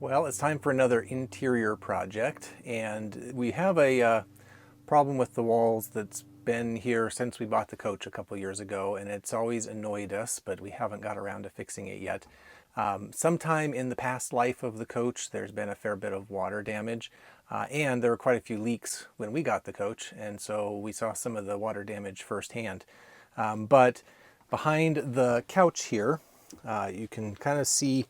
Well, it's time for another interior project, and we have a problem with the walls that's been here since we bought the coach a couple years ago, and it's always annoyed us, but we haven't got around to fixing it yet. Sometime in the past life of the coach, there's been a fair bit of water damage, and there were quite a few leaks when we got the coach, and so we saw some of the water damage firsthand. But behind the couch here, you can kind of see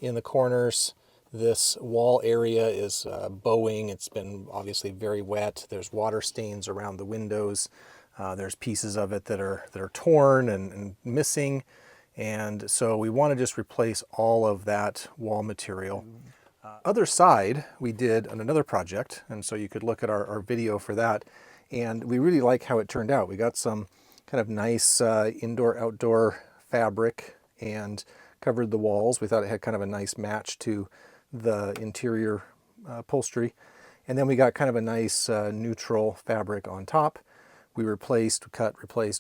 in the corners this wall area is bowing. It's been obviously very wet. There's water stains around the windows. There's pieces of it that are torn and missing. And so we want to just replace all of that wall material. Other side, we did on another project, and so you could look at our video for that. And we really like how it turned out. We got some kind of nice indoor-outdoor fabric and covered the walls. We thought it had kind of a nice match to the interior upholstery. And then we got kind of a nice neutral fabric on top. We replaced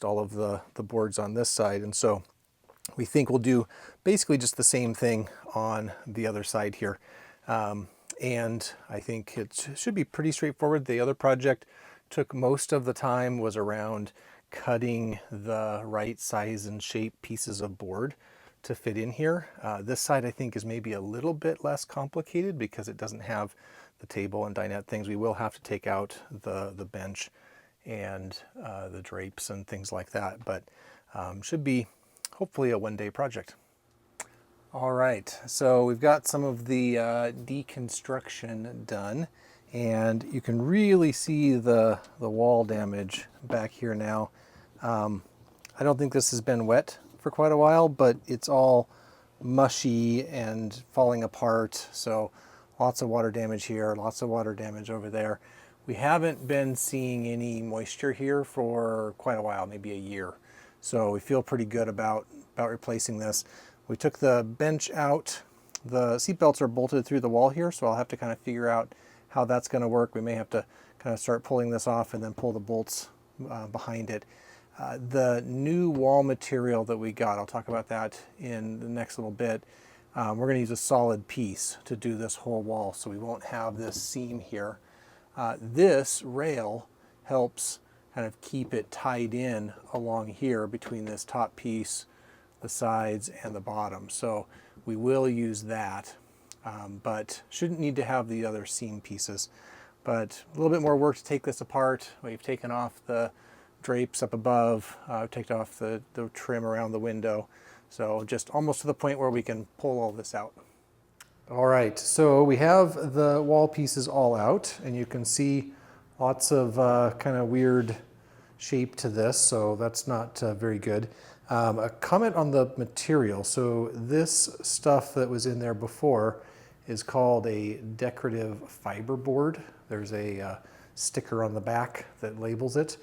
all of the boards on this side. And so we think we'll do basically just the same thing on the other side here. And I think it should be pretty straightforward. The other project took most of the time, was around cutting the right size and shape pieces of board to fit in here. This side I think is maybe a little bit less complicated because it doesn't have the table and dinette things. We will have to take out the bench and the drapes and things like that, but should be hopefully a one-day project. All right, so we've got some of the deconstruction done, and you can really see the wall damage back here now. I don't think this has been wet for quite a while, but it's all mushy and falling apart. So lots of water damage here, lots of water damage over there. We haven't been seeing any moisture here for quite a while, maybe a year. So we feel pretty good about replacing this. We took the bench out. The seat belts are bolted through the wall here, so I'll have to kind of figure out how that's going to work. We may have to kind of start pulling this off and then pull the bolts behind it. The new wall material that we got, I'll talk about that in the next little bit. We're going to use a solid piece to do this whole wall, so we won't have this seam here. This rail helps kind of keep it tied in along here between this top piece, the sides, and the bottom. So we will use that, but shouldn't need to have the other seam pieces. But a little bit more work to take this apart. We've taken off the drapes up above, taken off the trim around the window. So just almost to the point where we can pull all this out. All right, so we have the wall pieces all out, and you can see lots of kind of weird shape to this, so that's not very good. A comment on the material. So this stuff that was in there before is called a decorative fiber board. There's a sticker on the back that labels it.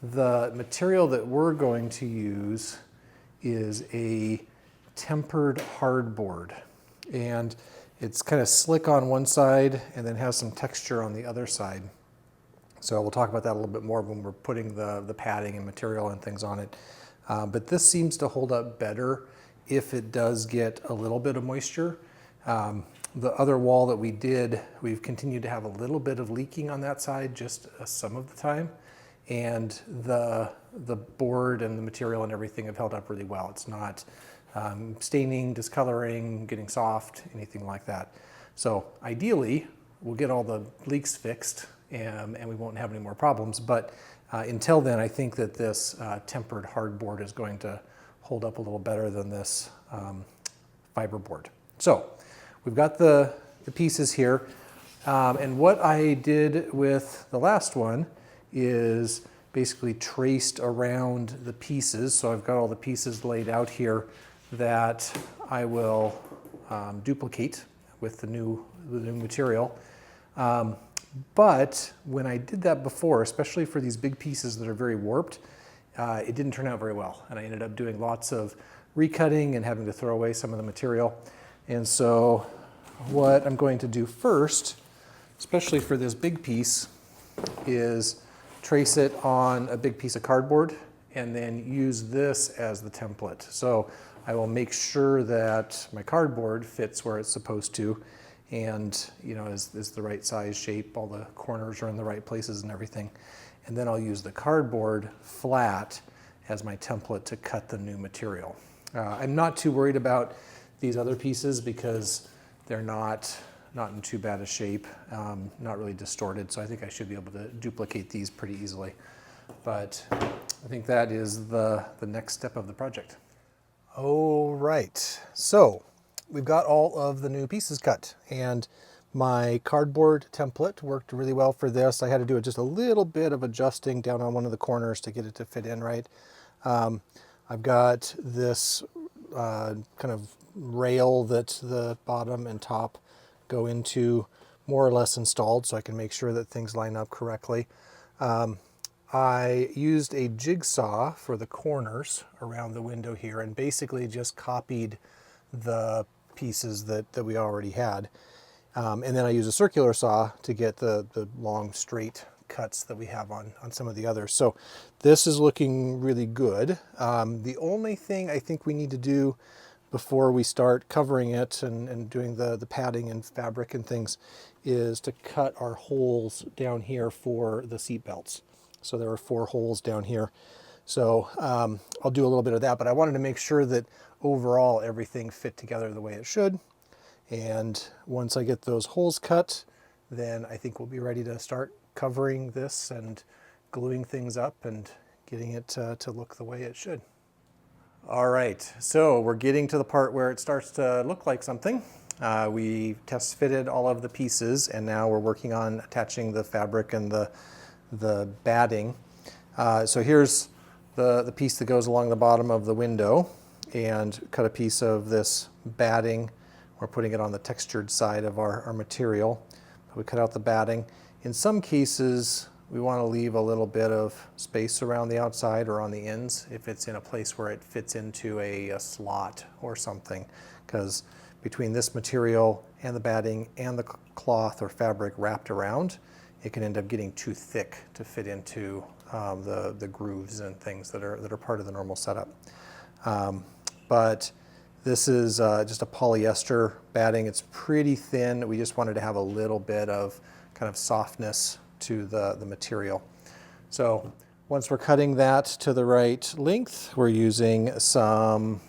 The material that we're going to use is a tempered hardboard, and it's kind of slick on one side and then has some texture on the other side. So we'll talk about that a little bit more when we're putting the padding and material and things on it. But this seems to hold up better if it does get a little bit of moisture. The other wall that we did, we've continued to have a little bit of leaking on that side just some of the time. And the board and the material and everything have held up really well. It's not staining, discoloring, getting soft, anything like that. So ideally, we'll get all the leaks fixed and we won't have any more problems. But until then, I think that this tempered hardboard is going to hold up a little better than this fiberboard. So we've got the pieces here. And what I did with the last one is basically traced around the pieces. So I've got all the pieces laid out here that I will duplicate with the new material. But when I did that before, especially for these big pieces that are very warped, it didn't turn out very well. And I ended up doing lots of recutting and having to throw away some of the material. And so what I'm going to do first, especially for this big piece, is trace it on a big piece of cardboard and then use this as the template. So I will make sure that my cardboard fits where it's supposed to, and is the right size, shape, all the corners are in the right places and everything. And then I'll use the cardboard flat as my template to cut the new material. I'm not too worried about these other pieces because they're not in too bad a shape, not really distorted, so I think I should be able to duplicate these pretty easily. But I think that is the next step of the project. All right, so we've got all of the new pieces cut, and my cardboard template worked really well for this. I had to do just a little bit of adjusting down on one of the corners to get it to fit in right. I've got this kind of rail that the bottom and top go into more or less installed, so I can make sure that things line up correctly. I used a jigsaw for the corners around the window here and basically just copied the pieces that we already had. And then I used a circular saw to get the long straight cuts that we have on some of the others. So this is looking really good. The only thing I think we need to do before we start covering it and doing the padding and fabric and things is to cut our holes down here for the seat belts. So there are 4 holes down here. So I'll do a little bit of that, but I wanted to make sure that overall everything fit together the way it should. And once I get those holes cut, then I think we'll be ready to start covering this and gluing things up and getting it to look the way it should. All right, so we're getting to the part where it starts to look like something. We test fitted all of the pieces, and now we're working on attaching the fabric and the batting. So here's the piece that goes along the bottom of the window, and cut a piece of this batting. We're putting it on the textured side of our material. We cut out the batting. In some cases, we want to leave a little bit of space around the outside or on the ends if it's in a place where it fits into a slot or something, because between this material and the batting and the cloth or fabric wrapped around, it can end up getting too thick to fit into the grooves and things that are part of the normal setup. But this is just a polyester batting. It's pretty thin. We just wanted to have a little bit of kind of softness to the material. So once we're cutting that to the right length, we're using some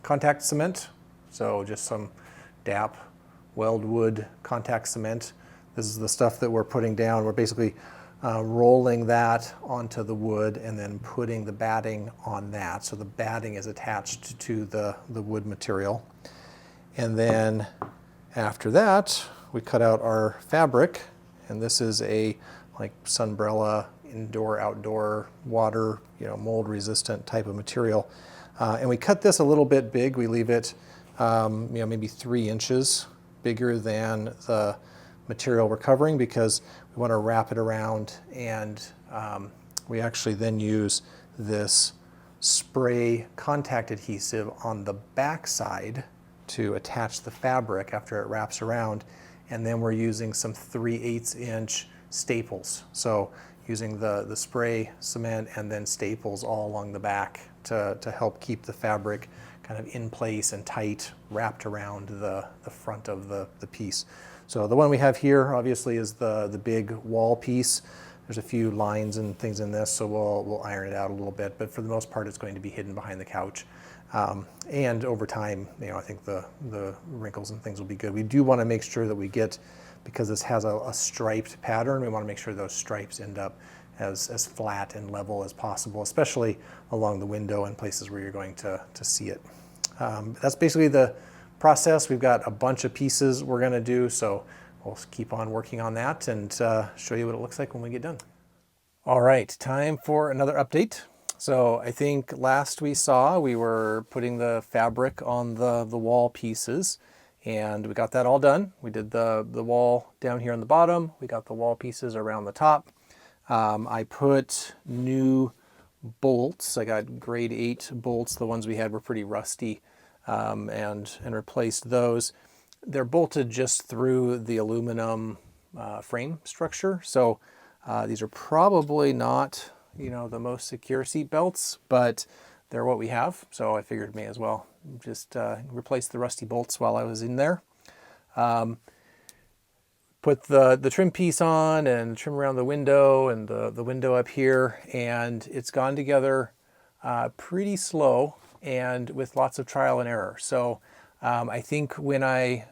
contact cement. So just some DAP weldwood contact cement. This is the stuff that we're putting down. We're basically rolling that onto the wood and then putting the batting on that. So the batting is attached to the wood material. And then after that, we cut out our fabric, and this is a like sunbrella, indoor, outdoor, water, mold resistant type of material. And we cut this a little bit big. We leave it maybe 3 inches bigger than the material we're covering, because we want to wrap it around, and we actually then use this spray contact adhesive on the back side to attach the fabric after it wraps around, and then we're using some 3/8 inch staples. So using the spray cement and then staples all along the back to help keep the fabric kind of in place and tight, wrapped around the front of the piece. So the one we have here obviously is the big wall piece. There's a few lines and things in this, so we'll iron it out a little bit, but for the most part it's going to be hidden behind the couch. And over time, I think the wrinkles and things will be good. We do want to make sure that we get, because this has a striped pattern, we want to make sure those stripes end up as flat and level as possible, especially along the window and places where you're going to see it. That's basically the process. We've got a bunch of pieces we're going to do, so we'll keep on working on that and show you what it looks like when we get done. All right, time for another update. So I think last we saw, we were putting the fabric on the wall pieces, and we got that all done. We did the wall down here on the bottom. We got the wall pieces around the top. I put new bolts. I got grade 8 bolts. The ones we had were pretty rusty, and replaced those. They're bolted just through the aluminum frame structure. So these are probably not, the most secure seat belts, but they're what we have. So I figured may as well just replace the rusty bolts while I was in there. put the trim piece on and trim around the window and the window up here, and it's gone together pretty slow and with lots of trial and error. So I think when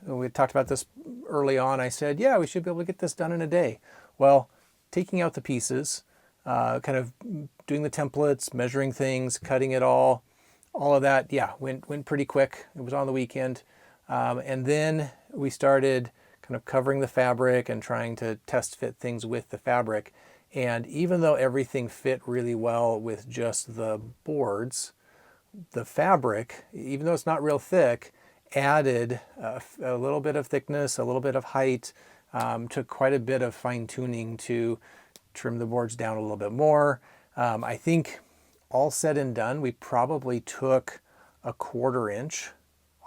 we talked about this early on, I said, yeah, we should be able to get this done in a day. Well, taking out the pieces, kind of doing the templates, measuring things, cutting it all of that, yeah, went pretty quick. It was on the weekend. And then we started kind of covering the fabric and trying to test fit things with the fabric. And even though everything fit really well with just the boards, the fabric, even though it's not real thick, added a little bit of thickness, a little bit of height, took quite a bit of fine tuning to trim the boards down a little bit more. I think all said and done, we probably took a 1/4 inch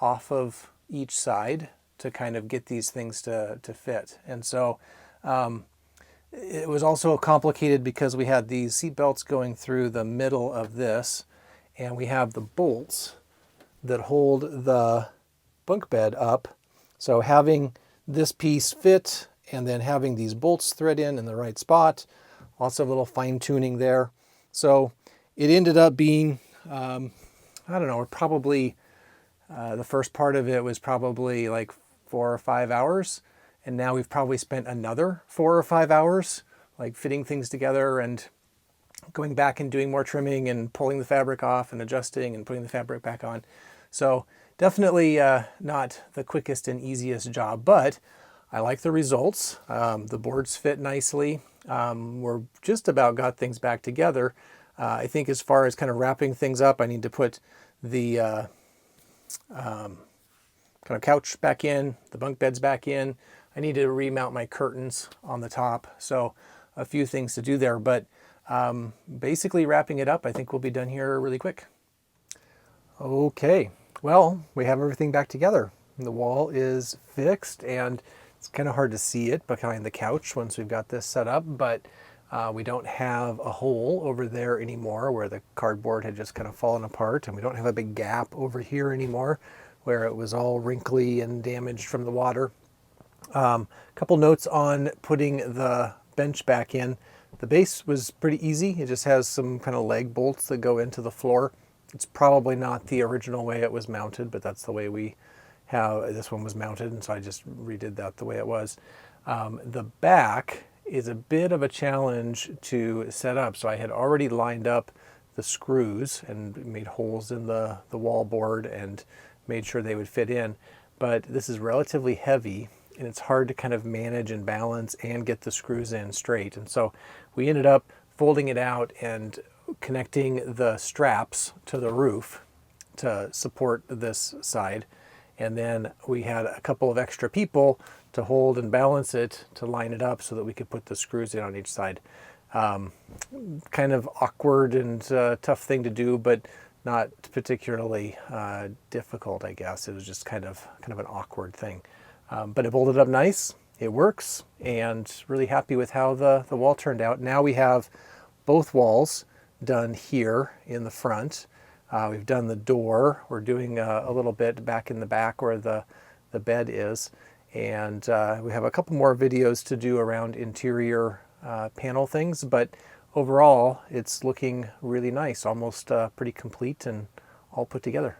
off of each side to kind of get these things to fit. And so it was also complicated because we had these seat belts going through the middle of this, and we have the bolts that hold the bunk bed up. So having this piece fit and then having these bolts thread in the right spot, lots of little fine tuning there. So it ended up being, I don't know, probably the first part of it was probably like 4 or 5 hours. And now we've probably spent another 4 or 5 hours, like fitting things together and going back and doing more trimming and pulling the fabric off and adjusting and putting the fabric back on. So definitely not the quickest and easiest job, but I like the results. The boards fit nicely. We're just about got things back together. I think as far as kind of wrapping things up, I need to put the kind of couch back in, the bunk beds back in. I need to remount my curtains on the top. So a few things to do there, but basically wrapping it up, I think we'll be done here really quick. Okay, well, we have everything back together. The wall is fixed, and it's kind of hard to see it behind the couch once we've got this set up, but we don't have a hole over there anymore where the cardboard had just kind of fallen apart, and we don't have a big gap over here anymore where it was all wrinkly and damaged from the water. Couple notes on putting the bench back in. The base was pretty easy. It just has some kind of leg bolts that go into the floor. It's probably not the original way it was mounted, but that's the way this one was mounted, and so I just redid that the way it was. The back is a bit of a challenge to set up, so I had already lined up the screws and made holes in the wall board and made sure they would fit in, but this is relatively heavy and it's hard to kind of manage and balance and get the screws in straight. And so we ended up folding it out and connecting the straps to the roof to support this side. And then we had a couple of extra people to hold and balance it to line it up so that we could put the screws in on each side. Kind of awkward and tough thing to do, but not particularly difficult, I guess. It was just kind of an awkward thing. But it bolted up nice, it works, and really happy with how the wall turned out. Now we have both walls done here in the front. We've done the door. We're doing a little bit back in the back where the bed is. And we have a couple more videos to do around interior panel things, but overall it's looking really nice, almost pretty complete and all put together.